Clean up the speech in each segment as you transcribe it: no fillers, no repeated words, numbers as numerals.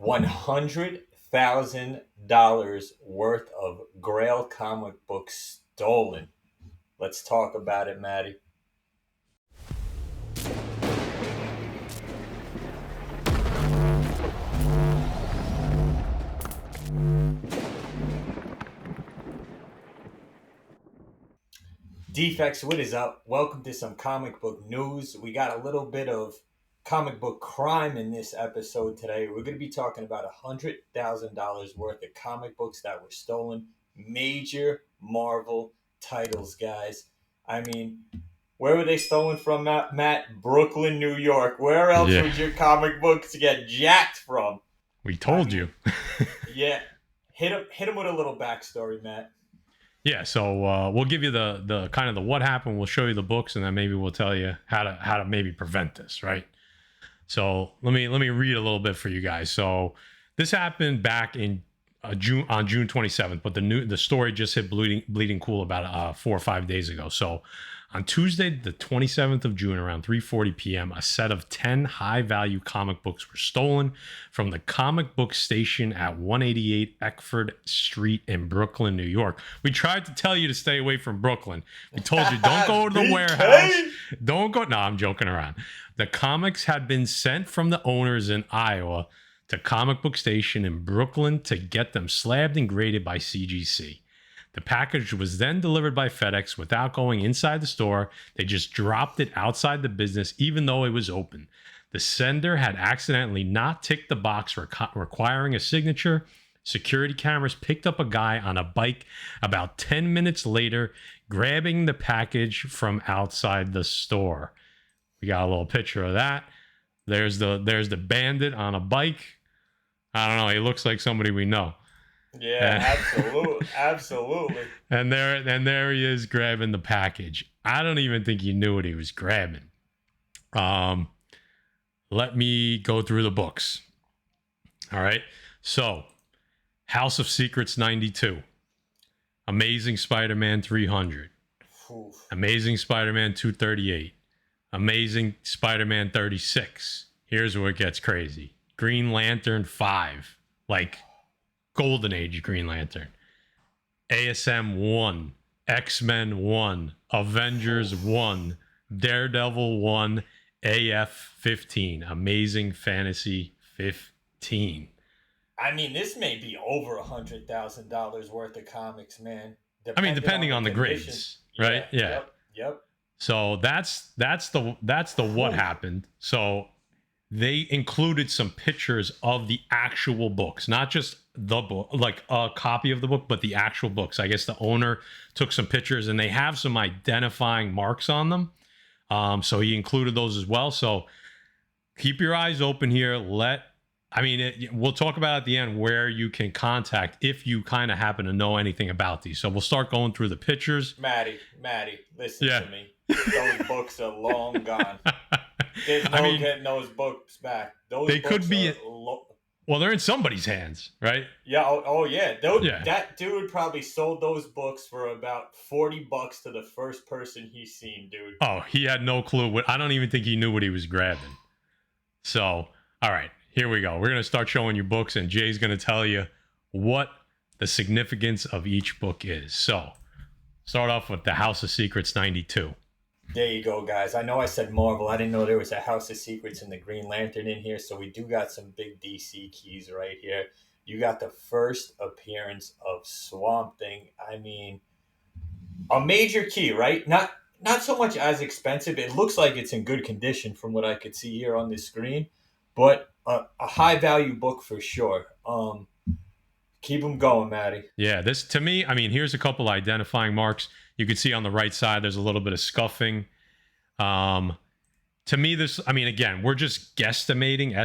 $100,000 worth of Grail comic books stolen. Let's talk about it, Maddie. Defects, what is up? Welcome to some comic book news. We got a little bit of comic book crime in this episode today. We're going to be talking about $100,000 worth of comic books that were stolen. Major Marvel titles, guys. I mean, where were they stolen from, Matt? Brooklyn, New York. Where else would your comic books get jacked from? We told you. Yeah. Hit him with a little backstory, Matt. Yeah, so we'll give you the kind of the what happened. We'll show you the books, and then maybe we'll tell you how to maybe prevent this, right? So let me read a little bit for you guys. So this happened back in June 27th, but the story just hit bleeding cool about 4 or 5 days ago. So on Tuesday, the 27th of June, around 3:40 p.m., a set of 10 high-value comic books were stolen from the comic book station at 188 Eckford Street in Brooklyn, New York. We tried to tell you to stay away from Brooklyn. We told you, don't go to the warehouse. Don't go. No, I'm joking around. The comics had been sent from the owners in Iowa to Comic Book Station in Brooklyn to get them slabbed and graded by CGC. The package was then delivered by FedEx without going inside the store. They just dropped it outside the business, even though it was open. The sender had accidentally not ticked the box requiring a signature. Security cameras picked up a guy on a bike about 10 minutes later, grabbing the package from outside the store. We got a little picture of that. There's the bandit on a bike. I don't know. He looks like somebody we know. Yeah, absolutely. And there he is grabbing the package. I don't even think he knew what he was grabbing. Let me go through the books. All right. So, House of Secrets 92, Amazing Spider-Man 300, Oof. Amazing Spider-Man 238, Amazing Spider-Man 36. Here's where it gets crazy. Green Lantern 5, like Golden Age Green Lantern. ASM 1, X-Men 1, Avengers 1, Daredevil 1, AF15, Amazing Fantasy 15. I mean, this may be over $100,000 worth of comics, man. Depending on the grades, right? Yeah. Yep. So that's the what happened. So they included some pictures of the actual books, not just the book, like a copy of the book, but the actual books. I guess the owner took some pictures, and they have some identifying marks on them. So he included those as well. So keep your eyes open here. We'll talk about at the end where you can contact if you kind of happen to know anything about these. So we'll start going through the pictures. Maddie, listen to me. Those books are long gone. There's no getting those books back. They could be. Well, they're in somebody's hands, right? Yeah. Oh yeah. That dude probably sold those books for about $40 to the first person he's seen, dude. Oh, he had no clue. I don't even think he knew what he was grabbing. So, all right, here we go. We're gonna start showing you books, and Jay's gonna tell you what the significance of each book is. So, start off with the House of Secrets 92. There you go, guys. I know I said Marvel. I didn't know there was a House of Secrets and the Green Lantern in here, so we do got some big DC keys right here. You got the first appearance of Swamp Thing. I mean, a major key, right? Not so much as expensive. It looks like it's in good condition from what I could see here on the screen, but a high-value book for sure. Keep them going, Maddie. Yeah, this, to me, here's a couple identifying marks. You can see on the right side, there's a little bit of scuffing. To me, this, again, we're just guesstimating.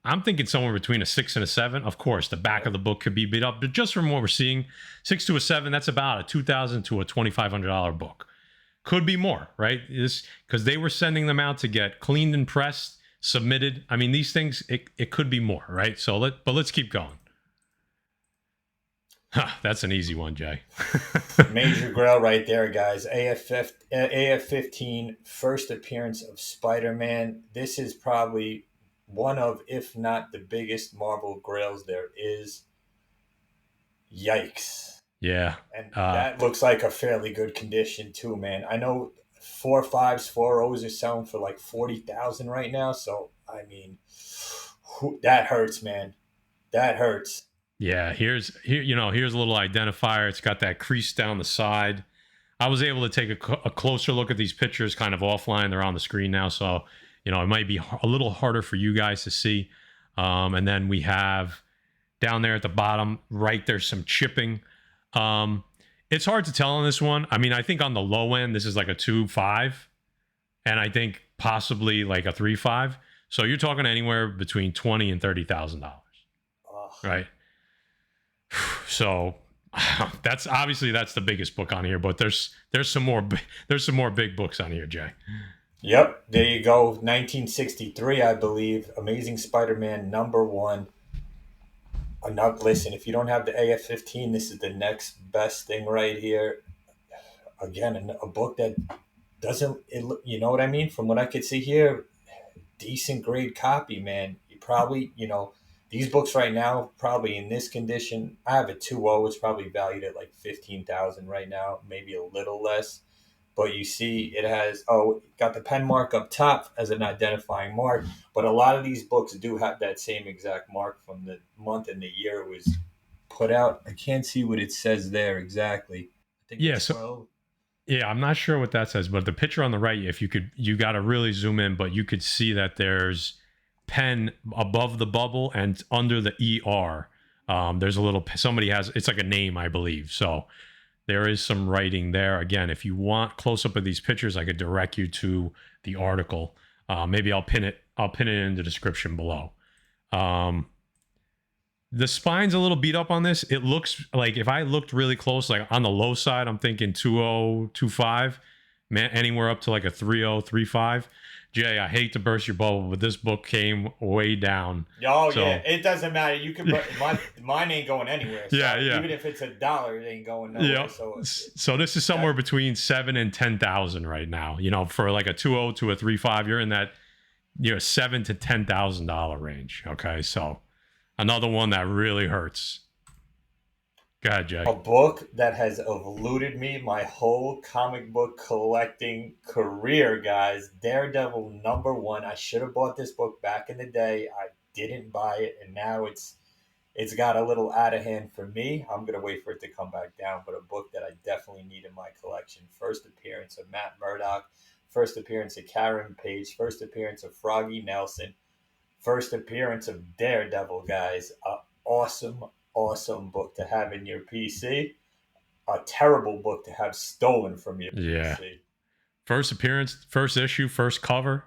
I'm thinking somewhere between a 6 and a 7. Of course, the back of the book could be beat up, but just from what we're seeing, 6 to a 7, that's about a $2,000 to a $2,500 book. Could be more, right? Because they were sending them out to get cleaned and pressed, submitted. These things, it could be more, right? But let's keep going. That's an easy one, Jay. Major Grail right there, guys. AF15, first appearance of Spider-Man. This is probably one of, if not the biggest Marvel grails there is. Yikes. Yeah. And that looks like a fairly good condition too, man. I know 4.5s, 4.0s are selling for like 40,000 right now. So I mean, that hurts, man. That hurts. Yeah, here's here's a little identifier. It's got that crease down the side. I was able to take a closer look at these pictures kind of offline. They're on the screen now, so it might be a little harder for you guys to see. And then we have down there at the bottom right, there's some chipping. It's hard to tell on this one. I mean, I think on the low end, this is like a 2.5, and I think possibly like a 3.5. So you're talking anywhere between $20,000 and $30,000, right? So that's the biggest book on here, but there's some more big books on here, Jay. Yep, there you go. 1963, I believe. Amazing Spider-Man #1. Listen, if you don't have the AF15, this is the next best thing right here. Again, a book that doesn't, you know what I mean? From what I could see here, decent grade copy, man. You probably, these books right now, probably in this condition, I have a 2.0. It's probably valued at like 15,000 right now, maybe a little less. But you see, it has got the pen mark up top as an identifying mark. But a lot of these books do have that same exact mark from the month and the year it was put out. I can't see what it says there exactly. I think Yeah, it's 12. Yeah, I'm not sure what that says, but the picture on the right, if you got to really zoom in, but you could see that there's pen above the bubble and under the ER. There's a little, somebody has, it's like a name, I believe. So there is some writing there. Again, if you want close up of these pictures, I could direct you to the article. Maybe I'll pin it in the description below. The spine's a little beat up on this. It looks like, if I looked really close, like on the low side, I'm thinking 2.0, 2.5, man, anywhere up to like a 3.0, 3.5. Jay, I hate to burst your bubble, but this book came way down. Oh, so, yeah, it doesn't matter. You can mine ain't going anywhere. So yeah. Even if it's $1, it ain't going nowhere. Yeah. So this is somewhere between 7,000 and 10,000 right now. For like a 2.0 to a 3.5, you're in that $7,000 to $10,000 range. Okay, so another one that really hurts. Go ahead, Jay. A book that has eluded me my whole comic book collecting career, guys. Daredevil #1. I should have bought this book back in the day. I didn't buy it, and now it's got a little out of hand for me. I'm going to wait for it to come back down, but a book that I definitely need in my collection. First appearance of Matt Murdock. First appearance of Karen Page. First appearance of Froggy Nelson. First appearance of Daredevil, guys. Awesome book to have in your PC. A terrible book to have stolen from your PC. First appearance, first issue, first cover.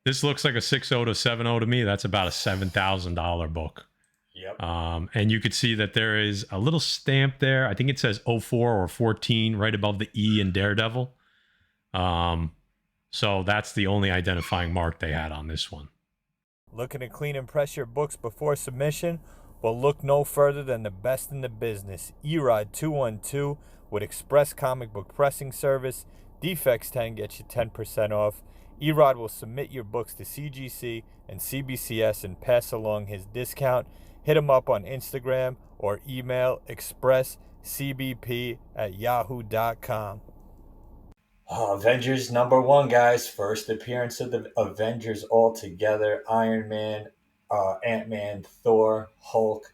This looks like a 6.0 to 7.0 to me. That's about a $7,000 book. Yep. And you could see that there is a little stamp there. I think it says 04 or 14 right above the E in Daredevil. So that's the only identifying mark they had on this one. Looking to clean and press your books before submission? Well, look no further than the best in the business, Erod 212 with Express Comic Book Pressing Service. Defects 10 gets you 10% off. Erod will submit your books to CGC and CBCS and pass along his discount. Hit him up on Instagram or email expresscbp@yahoo.com. Avengers #1, guys. First appearance of the Avengers all together. Iron Man, Ant-Man, Thor, Hulk.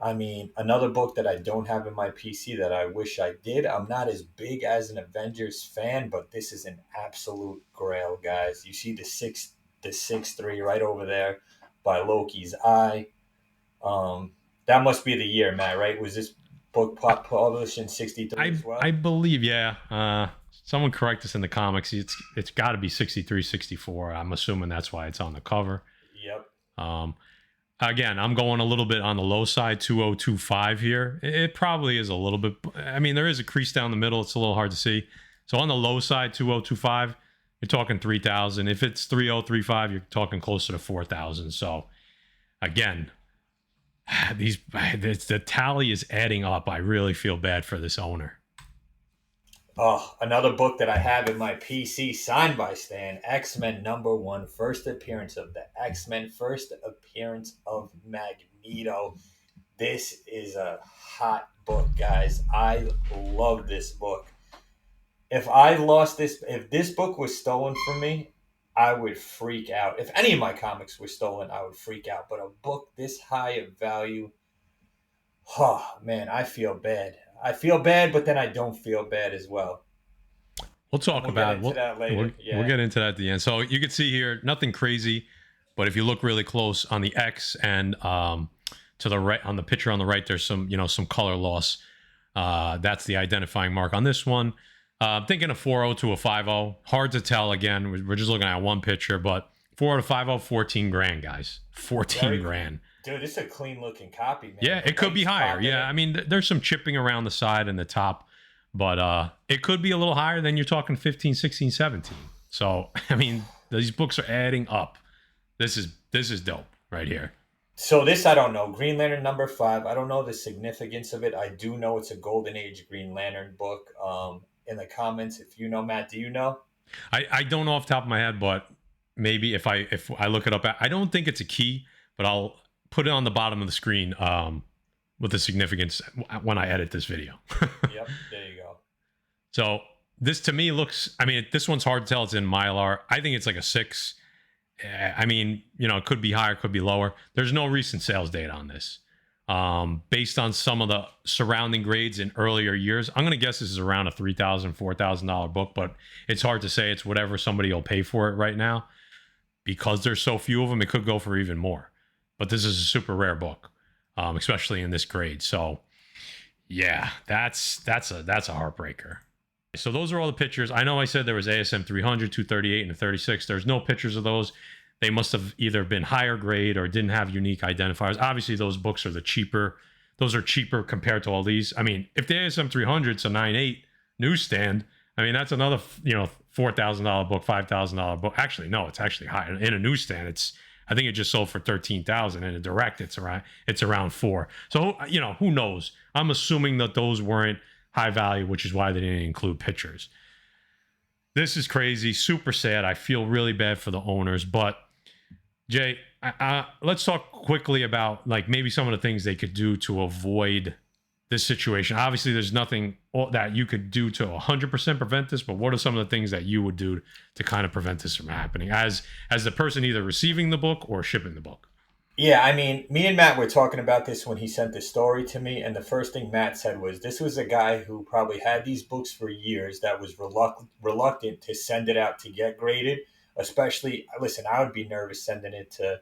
I mean, another book that I don't have in my PC that I wish I did. I'm not as big as an Avengers fan, but this is an absolute grail, guys. You see the 6.3 right over there by Loki's eye. That must be the year, Matt, right? Was this book published in 63 as well? I believe, yeah. Someone correct us in the comics. It's got to be 63, 64. I'm assuming that's why it's on the cover. Yep. Again, I'm going a little bit on the low side, 2.025 here. It probably is a little bit. I mean, there is a crease down the middle. It's a little hard to see. So on the low side, 2.025, you're talking 3,000. If it's 3.035, you're talking closer to 4,000. So again, the tally is adding up. I really feel bad for this owner. Oh, another book that I have in my PC signed by Stan, X-Men #1, first appearance of the X-Men, first appearance of Magneto. This is a hot book, guys. I love this book. If this book was stolen from me, I would freak out. If any of my comics were stolen, I would freak out. But a book this high of value, oh man, I feel bad. I feel bad, but then I don't feel bad as well. We'll talk We'll get about it. into that later. We'll Yeah. get into that at the end. So you can see here, nothing crazy, but if you look really close on the X and to the right on the picture on the right, there's some some color loss. That's the identifying mark on this one. I'm thinking a 4.0 to a 5.0. Hard to tell. Again, we're just looking at one picture, but 4.0 to 5.0, 14 grand, guys. 14 grand. Dude, this is a clean looking copy, man. Yeah, it could be higher. Yeah, I mean, there's some chipping around the side and the top, but it could be a little higher than you're talking 15, 16, 17. So, I mean, these books are adding up. This is dope right here. So this I don't know. Green Lantern #5. I don't know the significance of it. I do know it's a Golden Age Green Lantern book. In the comments, if you know, Matt, do you know? I don't know off the top of my head, but maybe if I look it up, I don't think it's a key, but I'll put it on the bottom of the screen with the significance when I edit this video. Yep, there you go. So this to me looks, I mean, this one's hard to tell. It's in Mylar. I think it's like a 6. I mean, it could be higher, could be lower. There's no recent sales data on this. Based on some of the surrounding grades in earlier years, I'm going to guess this is around a $3,000, $4,000 book, but it's hard to say. It's whatever somebody will pay for it right now. Because there's so few of them, it could go for even more. But this is a super rare book, especially in this grade. So, yeah, that's a heartbreaker. So those are all the pictures. I know I said there was ASM 300, 238, and a 36. There's no pictures of those. They must have either been higher grade or didn't have unique identifiers. Obviously, those books are the cheaper. Those are cheaper compared to all these. I mean, if the ASM 300 is a 9.8 newsstand, I mean, that's another, $4,000 book, $5,000 book. Actually, no, it's actually higher. In a newsstand, I think it just sold for $13,000. In a direct, it's around 4. So, who knows? I'm assuming that those weren't high value, which is why they didn't include pictures. This is crazy, super sad. I feel really bad for the owners, but Jay, let's talk quickly about like maybe some of the things they could do to avoid this situation. Obviously, there's nothing that you could do to 100% prevent this, but what are some of the things that you would do to kind of prevent this from happening as the person either receiving the book or shipping the book? Yeah, I mean, me and Matt were talking about this when he sent the story to me, and the first thing Matt said was this was a guy who probably had these books for years that was reluctant to send it out to get graded. Especially, listen, I would be nervous sending it to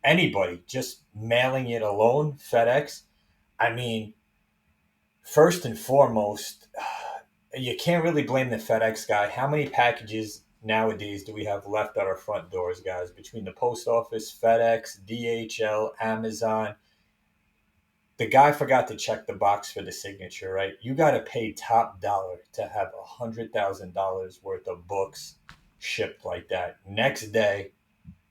anybody, just mailing it alone, FedEx. I mean, first and foremost, you can't really blame the FedEx guy. How many packages nowadays do we have left at our front doors, guys? Between the post office, FedEx, DHL, Amazon. The guy forgot to check the box for the signature, right? You got to pay top dollar to have $100,000 worth of books shipped like that. Next day,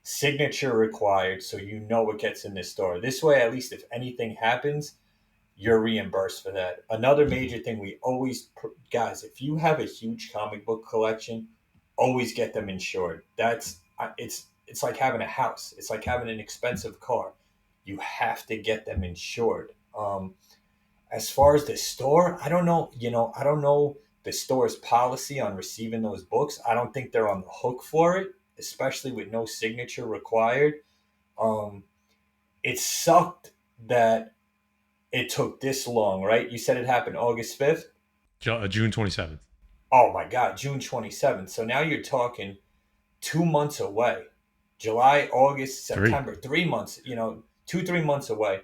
signature required, so you know what gets in the store. This way, at least if anything happens, you're reimbursed for that. Another major thing we always, guys, if you have a huge comic book collection, always get them insured. It's like having a house. It's like having an expensive car. You have to get them insured. As far as the store, I don't know. I don't know the store's policy on receiving those books. I don't think they're on the hook for it, especially with no signature required. Um, it sucked that it took this long, right? You said it happened August 5th? June 27th. Oh my God, June 27th. So now you're talking 2 months away. July, August, September, 3 months, 2, 3 months away.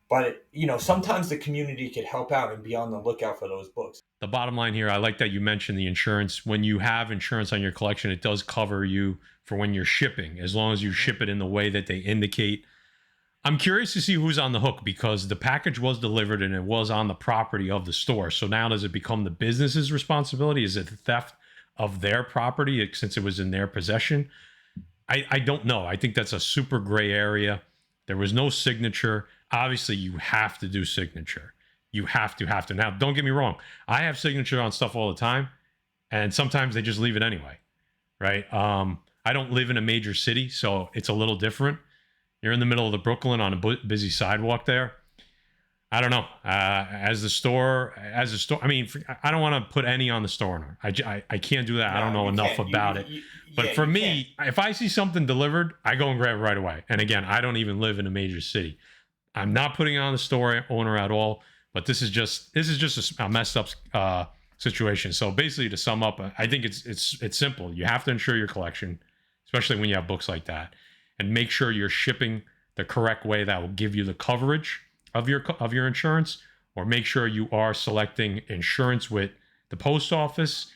But sometimes the community could help out and be on the lookout for those books. The bottom line here, I like that you mentioned the insurance. When you have insurance on your collection, it does cover you for when you're shipping, as long as you ship it in the way that they indicate. I'm curious to see who's on the hook because the package was delivered and it was on the property of the store. So now does it become the business's responsibility? Is it the theft of their property since it was in their possession? I don't know. I think that's a super gray area. There was no signature. Obviously, you have to do signature. You have to. Now, don't get me wrong. I have signature on stuff all the time, and sometimes they just leave it anyway, right? I don't live in a major city, so it's a little different. You're in the middle of the Brooklyn on a busy sidewalk there. I don't know. As a store, I mean, I don't want to put any on the store owner. I can't do that. I don't No, know you enough can't. about it. But Yeah, for you can't. me, if I see something delivered, I go and grab it right away. And again, I don't even live in a major city. I'm not putting it on the store owner at all. But this is just a messed up situation. So basically, to sum up, I think it's simple. You have to insure your collection, especially when you have books like that, and make sure you're shipping the correct way that will give you the coverage of your insurance, or make sure you are selecting insurance with the post office,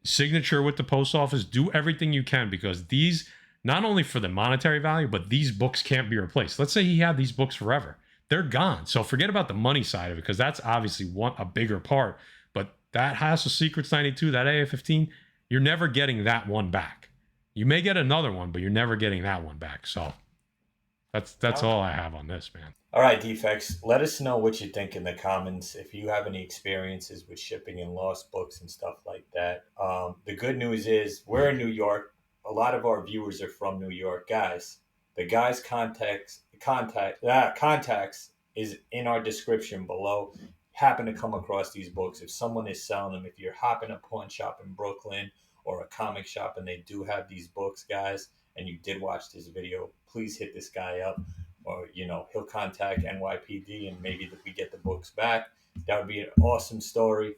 signature with the post office. Do everything you can, because these, not only for the monetary value, but these books can't be replaced. Let's say he had these books forever, they're gone. So forget about the money side of it, because that's obviously a bigger part. But that House of Secrets 92, that AF15, you're never getting that one back. You may get another one, but you're never getting that one back. So that's all I have on this, man. All right, Defects. Let us know what you think in the comments. If you have any experiences with shipping and lost books and stuff like that. The good news is we're in New York. A lot of our viewers are from New York, guys. The guy's contacts is in our description below. Happen to come across these books. If someone is selling them, if you're hopping a pawn shop in Brooklyn or a comic shop and they do have these books, guys, and you did watch this video, please hit this guy up, or he'll contact NYPD and maybe we get the books back. That would be an awesome story.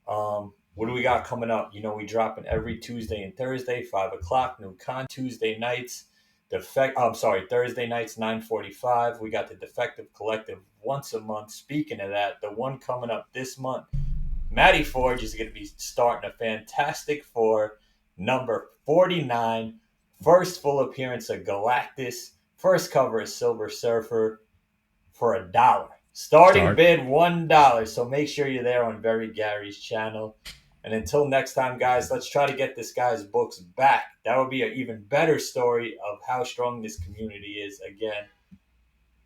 What do we got coming up? We dropping every Tuesday and Thursday, 5 o'clock. New Tuesday nights. Thursday nights, 9:45. We got the Defective Collective once a month. Speaking of that, the one coming up this month, Matty Forge is going to be starting a Fantastic Four number 49. First full appearance of Galactus. First cover of Silver Surfer for $1. Starting bid $1. So make sure you're there on Very Gary's channel. And until next time, guys, let's try to get this guy's books back. That would be an even better story of how strong this community is. Again,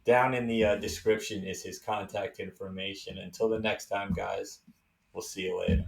down in the description is his contact information. Until the next time, guys, we'll see you later.